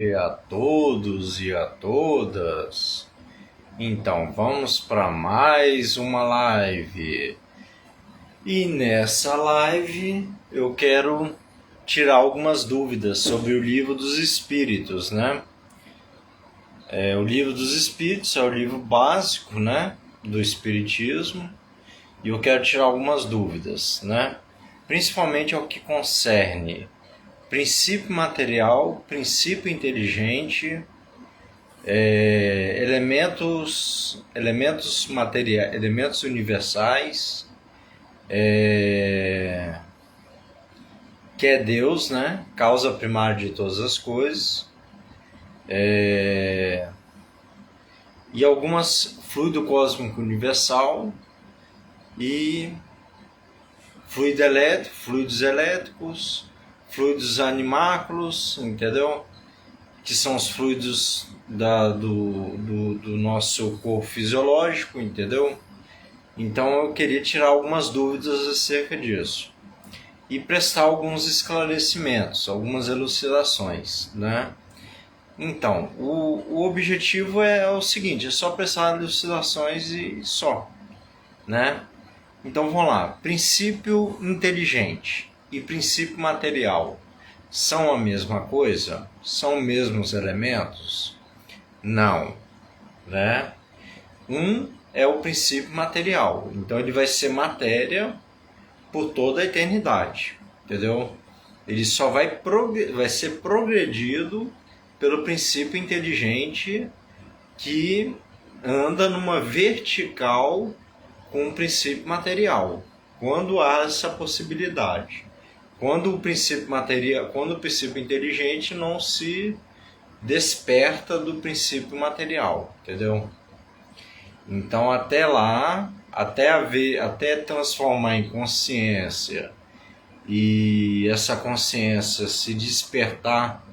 E a todos e a todas. Então, vamos para mais uma live. E nessa live eu quero tirar algumas dúvidas sobre o Livro dos Espíritos, né? O Livro dos Espíritos é o livro básico, né, do Espiritismo, e eu quero tirar algumas dúvidas, né? Principalmente ao que concerne princípio material, princípio inteligente, elementos universais, que é Deus, né? Causa primária de todas as coisas, e algumas fluido cósmico universal e fluidos elétricos, fluidos animáculos, entendeu? Que são os fluidos do nosso corpo fisiológico, entendeu? Então eu queria tirar algumas dúvidas acerca disso e prestar alguns esclarecimentos, algumas elucidações, né? Então, o objetivo é o seguinte, é só prestar elucidações e só, né? Então vamos lá, princípio inteligente e princípio material são a mesma coisa? São os mesmos elementos? Não, né? Um é o princípio material, então ele vai ser matéria por toda a eternidade, entendeu? Ele só vai ser progredido pelo princípio inteligente que anda numa vertical com o princípio material, quando há essa possibilidade. Quando quando o princípio inteligente não se desperta do princípio material, entendeu? Então até lá, até transformar em consciência e essa consciência se despertar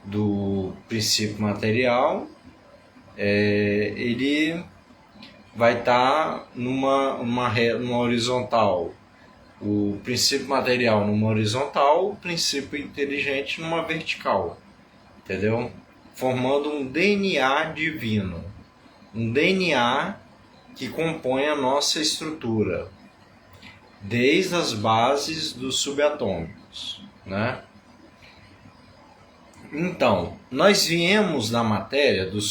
do princípio material, ele vai estar numa horizontal. O princípio material numa horizontal, o princípio inteligente numa vertical, entendeu? Formando um DNA divino, um DNA que compõe a nossa estrutura, desde as bases dos subatômicos, né? Então, nós viemos da matéria dos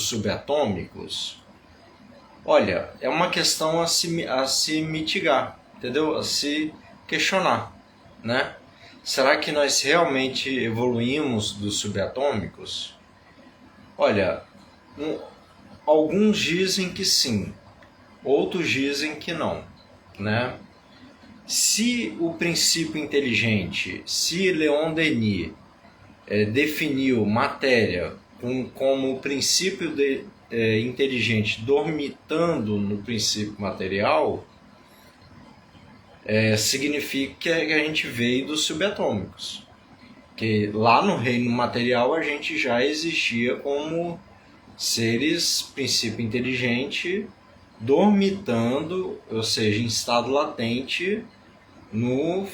subatômicos. Olha, é uma questão a se mitigar, entendeu? A se questionar, né? Será que nós realmente evoluímos dos subatômicos? Olha, alguns dizem que sim, outros dizem que não, né? Se o princípio inteligente, se Leon Denis definiu matéria como o princípio inteligente dormitando no princípio material, significa que a gente veio dos subatômicos. Que lá no reino material a gente já existia como seres princípio inteligente dormitando, ou seja, em estado latente no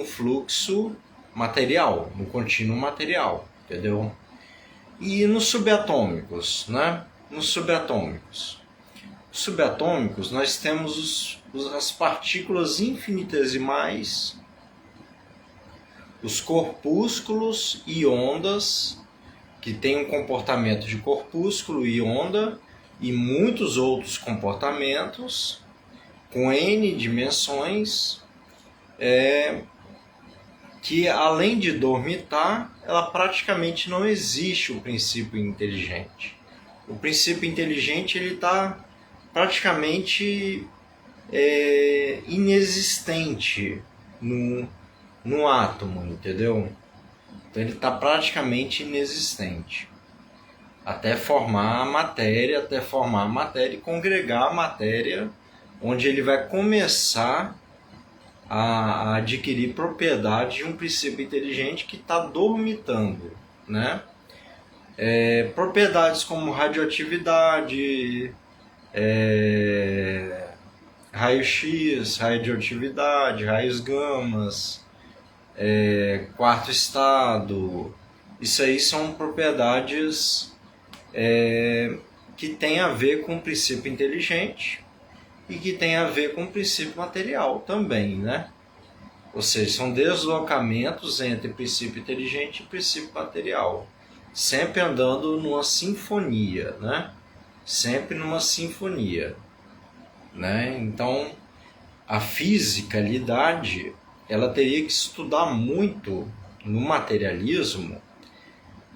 fluxo material, no contínuo material, entendeu? E nos subatômicos, né? Nos subatômicos nós temos as partículas infinitesimais, os corpúsculos e ondas, que têm um comportamento de corpúsculo e onda, e muitos outros comportamentos, com N dimensões, que além de dormitar, ela praticamente não existe o princípio inteligente. O princípio inteligente ele está praticamente inexistente no átomo, entendeu? Então ele está praticamente inexistente. Até formar a matéria e congregar a matéria, onde ele vai começar a adquirir propriedade de um princípio inteligente que está dormitando, né? Propriedades como radioatividade, raio-x, radioatividade, raios gamas, quarto estado, Isso aí são propriedades que tem a ver com o princípio inteligente e que tem a ver com o princípio material também, né? Ou seja, são deslocamentos entre princípio inteligente e princípio material, sempre andando numa sinfonia, né? Sempre numa sinfonia, né? Então, a fisicalidade, ela teria que estudar muito no materialismo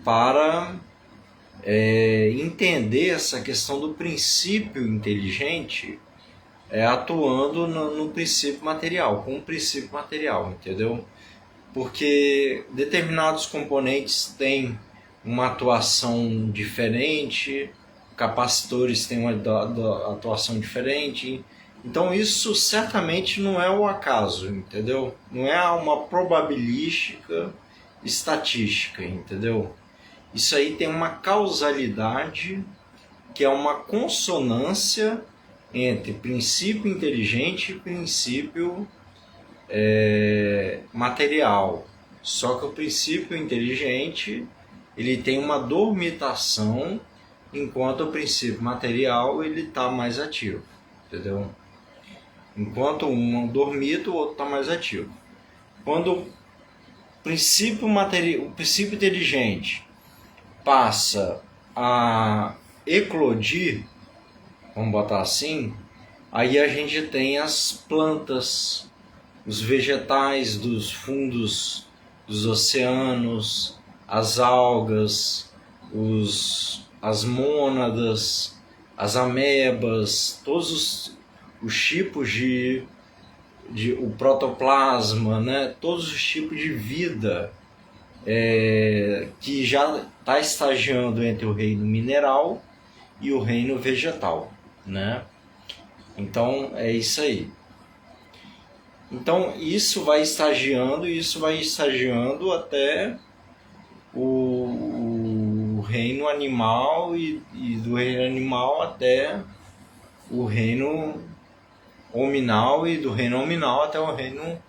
para entender essa questão do princípio inteligente atuando no princípio material, com o princípio material, entendeu? Porque determinados componentes têm uma atuação diferente, capacitores têm uma atuação diferente. Então isso certamente não é o acaso, entendeu? Não é uma probabilística estatística, entendeu? Isso aí tem uma causalidade que é uma consonância entre princípio inteligente e princípio material. Só que o princípio inteligente ele tem uma dormitação, enquanto o princípio material ele está mais ativo, entendeu? Enquanto um dormita, o outro está mais ativo. Quando o princípio inteligente passa a eclodir, vamos botar assim, aí a gente tem as plantas, os vegetais dos fundos dos oceanos, as algas, as mônadas, as amebas, todos os tipos o protoplasma, né? Todos os tipos de vida que já está estagiando entre o reino mineral e o reino vegetal, né? Então é isso aí. Então isso vai estagiando até o reino animal e do reino animal até o reino hominal e do reino hominal até o reino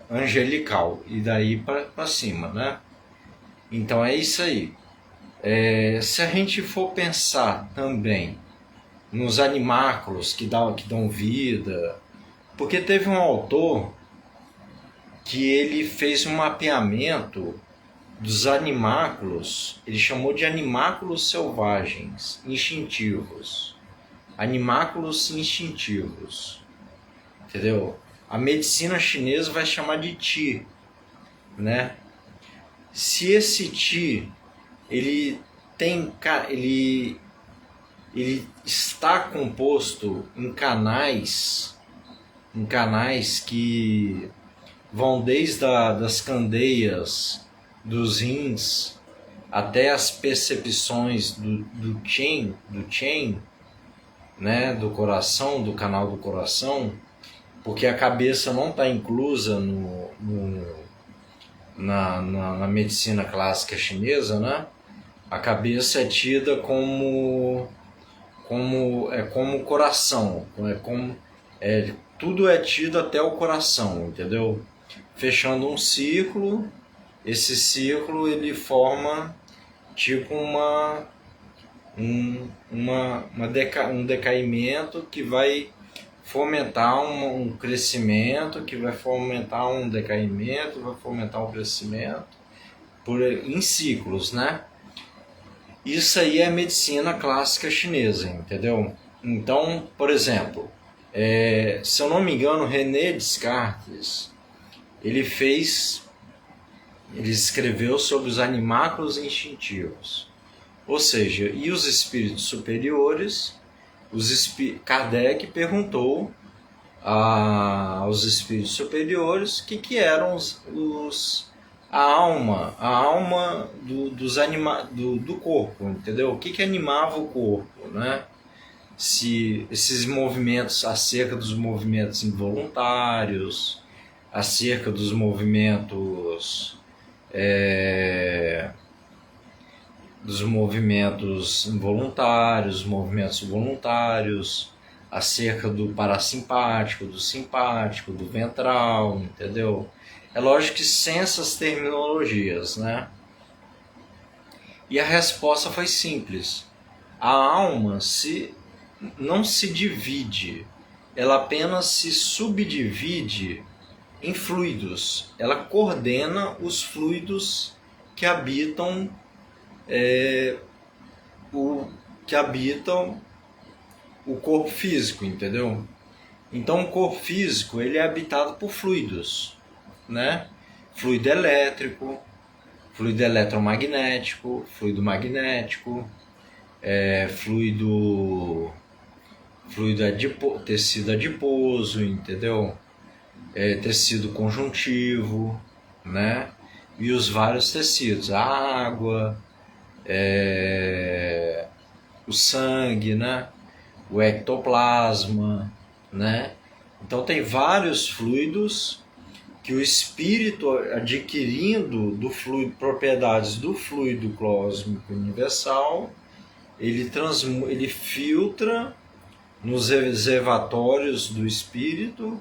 angelical e daí para cima, né? Então é isso aí. Se a gente for pensar também nos animáculos que dão vida, porque teve um autor que ele fez um mapeamento dos animáculos, ele chamou de animáculos selvagens, instintivos. Animáculos instintivos, entendeu? A medicina chinesa vai chamar de Qi, né? Se esse Qi ele está composto em canais que vão desde das candeias dos rins até as percepções do Chen, né, do coração, do canal do coração, porque a cabeça não está inclusa na medicina clássica chinesa, né? A cabeça é tida como coração, tudo é tido até o coração, entendeu? Fechando um círculo, esse círculo ele forma tipo um decaimento que vai fomentar um crescimento, que vai fomentar um decaimento, vai fomentar um crescimento em ciclos, né? Isso aí é a medicina clássica chinesa, entendeu? Então, por exemplo, se eu não me engano, René Descartes, ele escreveu sobre os animáculos instintivos. Ou seja, e os espíritos superiores, Kardec perguntou aos espíritos superiores o que eram a alma do corpo, entendeu? O que animava o corpo, né? Se esses movimentos, acerca dos movimentos involuntários, acerca dos movimentos involuntários, movimentos voluntários, acerca do parasimpático, do simpático, do ventral, entendeu? É lógico que sem essas terminologias, né? E a resposta foi simples. A alma não se divide, ela apenas se subdivide em fluidos. Ela coordena os fluidos que habitam o corpo físico, entendeu? Então o corpo físico ele é habitado por fluidos, né? Fluido elétrico, fluido eletromagnético, fluido magnético, tecido adiposo, entendeu? Tecido conjuntivo, né? E os vários tecidos, a água, o sangue, né? O ectoplasma, né? Então tem vários fluidos que o espírito, adquirindo do fluido, propriedades do fluido cósmico universal, ele filtra nos reservatórios do espírito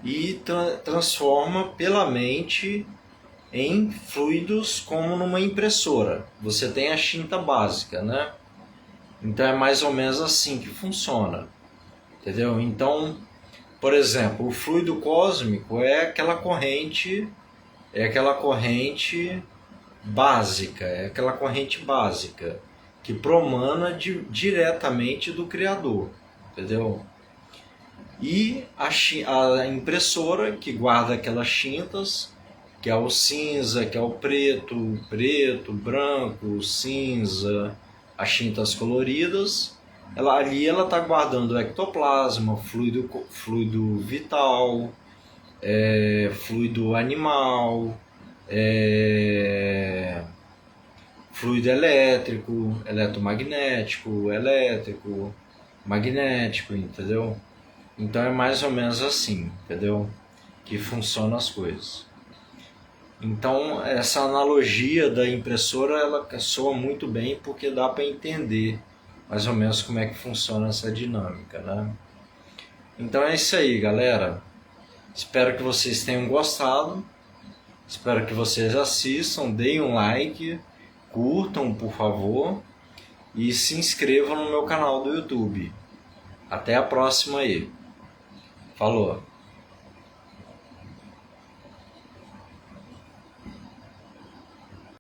e transforma pela mente em fluidos como numa impressora. Você tem a tinta básica, né? Então é mais ou menos assim que funciona, entendeu? Então, por exemplo, o fluido cósmico é aquela corrente básica que promana diretamente do Criador, entendeu? E a impressora que guarda aquelas tintas, que é o cinza, que é o preto, branco, cinza, as tintas coloridas, ali ela está guardando o ectoplasma, fluido vital, fluido animal, fluido elétrico, eletromagnético, elétrico, magnético, entendeu? Então é mais ou menos assim, entendeu? Que funcionam as coisas. Então essa analogia da impressora ela soa muito bem porque dá para entender mais ou menos como é que funciona essa dinâmica, né? Então é isso aí, galera. Espero que vocês tenham gostado. Espero que vocês assistam, deem um like, curtam, por favor, e se inscrevam no meu canal do YouTube. Até a próxima aí. Falou!